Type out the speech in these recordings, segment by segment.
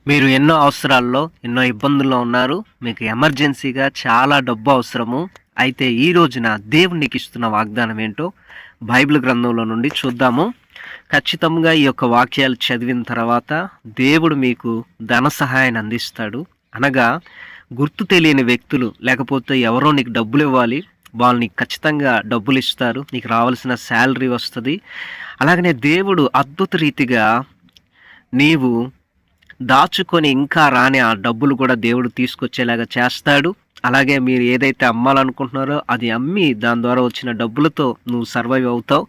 మీరు ఎన్నో అవసరాల్లో, ఎన్నో ఇబ్బందుల్లో ఉన్నారు. మీకు ఎమర్జెన్సీగా చాలా డబ్బు అవసరము. అయితే ఈ రోజున దేవుడు నీకు ఇస్తున్న వాగ్దానం ఏంటో బైబిల్ గ్రంథంలో నుండి చూద్దాము. ఖచ్చితంగా ఈ యొక్క వాక్యాలు చదివిన తర్వాత దేవుడు మీకు ధన సహాయాన్ని అందిస్తాడు. అనగా గుర్తు తెలియని వ్యక్తులు, లేకపోతే ఎవరో నీకు డబ్బులు ఇవ్వాలి, వాళ్ళు నీకు ఖచ్చితంగా డబ్బులు ఇస్తారు. నీకు రావాల్సిన శాలరీ వస్తుంది. అలాగనే దేవుడు అద్భుత రీతిగా నీవు దాచుకొని ఇంకా రాని ఆ డబ్బులు కూడా దేవుడు తీసుకొచ్చేలాగా చేస్తాడు. అలాగే మీరు ఏదైతే అమ్మాలనుకుంటున్నారో అది అమ్మి దాని ద్వారా వచ్చిన డబ్బులతో నువ్వు సర్వైవ్ అవుతావు.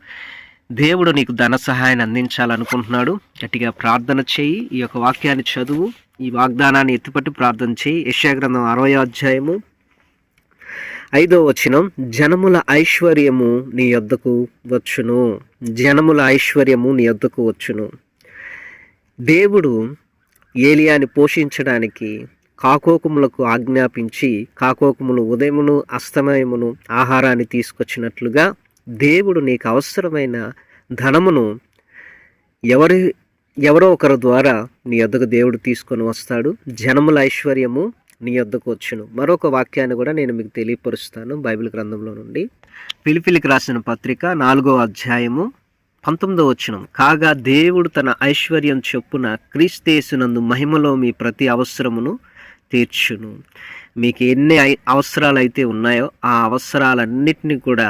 దేవుడు నీకు ధన సహాయాన్ని అందించాలనుకుంటున్నాడు. గట్టిగా ప్రార్థన చేయి. ఈ యొక్క వాక్యాన్ని చదువు. ఈ వాగ్దానాన్ని ఎత్తిపట్టి ప్రార్థన చేయి. యెషయా గ్రంథం 60వ అధ్యాయము 5వ వచనం, జనముల ఐశ్వర్యము నీ యొద్దకు వచ్చును. జనముల ఐశ్వర్యము నీ యొద్దకు వచ్చును. దేవుడు ఏలియాని పోషించడానికి కాకోకములకు ఆజ్ఞాపించి కాకోకములు ఉదయమును అస్తమయమును ఆహారాన్ని తీసుకొచ్చినట్లుగా దేవుడు నీకు అవసరమైన ధనమును ఎవరో ఒకరి ద్వారా నీ యొద్దకు దేవుడు తీసుకొని వస్తాడు. జనముల ఐశ్వర్యము నీ యొద్దకు వచ్చును. మరొక వాక్యాన్ని కూడా నేను మీకు తెలియపరుస్తాను బైబిల్ గ్రంథంలో నుండి. ఫిలిప్పీలకు రాసిన పత్రిక 4వ అధ్యాయము 19వ వచనం, కాగా దేవుడు తన ఐశ్వర్యం చొప్పున క్రీస్తేసునందు మహిమలో మీ ప్రతి అవసరమును తీర్చును. మీకు ఎన్ని అవసరాలు అయితే ఉన్నాయో ఆ అవసరాలన్నిటినీ కూడా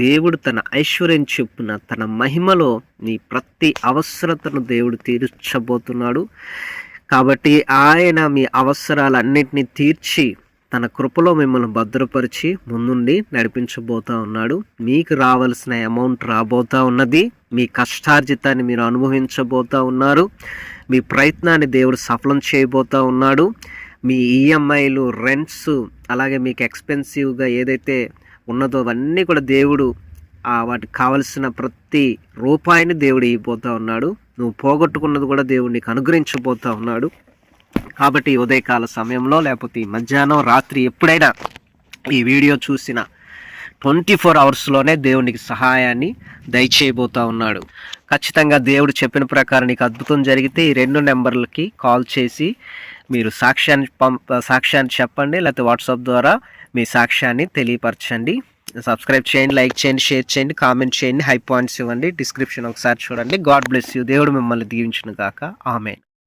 దేవుడు తన ఐశ్వర్యం చొప్పున తన మహిమలో నీ ప్రతి అవసరతను దేవుడు తీర్చబోతున్నాడు. కాబట్టి ఆయన మీ అవసరాలన్నిటినీ తీర్చి తన కృపలో మిమ్మల్ని భద్రపరిచి ముందుండి నడిపించబోతూ ఉన్నాడు. మీకు రావాల్సిన అమౌంట్ రాబోతూ ఉన్నది. మీ కష్టార్జితాన్ని మీరు అనుభవించబోతూ ఉన్నారు. మీ ప్రయత్నాన్ని దేవుడు సఫలం చేయబోతూ ఉన్నాడు. మీ ఈఎంఐలు, రెంట్స్, అలాగే మీకు ఎక్స్పెన్సివ్గా ఏదైతే ఉన్నదో అవన్నీ కూడా దేవుడు వాటికి కావలసిన ప్రతి రూపాయిని దేవుడు ఇవ్వబోతూ ఉన్నాడు. నువ్వు పోగొట్టుకున్నది కూడా దేవుడు నీకు అనుగ్రహించబోతూ ఉన్నాడు. కాబట్టి ఉదయకాల సమయంలో, లేకపోతే మధ్యాహ్నం, రాత్రి ఎప్పుడైనా ఈ వీడియో చూసిన 24 అవర్స్లోనే దేవునికి సహాయాన్ని దయచేయబోతూ ఉన్నాడు. ఖచ్చితంగా దేవుడు చెప్పిన ప్రకారం నీకు అద్భుతం జరిగితే ఈ 2 నెంబర్లకి కాల్ చేసి మీరు సాక్ష్యాన్ని చెప్పండి, లేకపోతే వాట్సాప్ ద్వారా మీ సాక్ష్యాన్ని తెలియపరచండి. సబ్స్క్రైబ్ చేయండి, లైక్ చేయండి, షేర్ చేయండి, కామెంట్ చేయండి, హై పాయింట్స్ ఇవ్వండి. డిస్క్రిప్షన్ ఒకసారి చూడండి. God bless you. దేవుడు మిమ్మల్ని దీవించును గాక. ఆమేన్.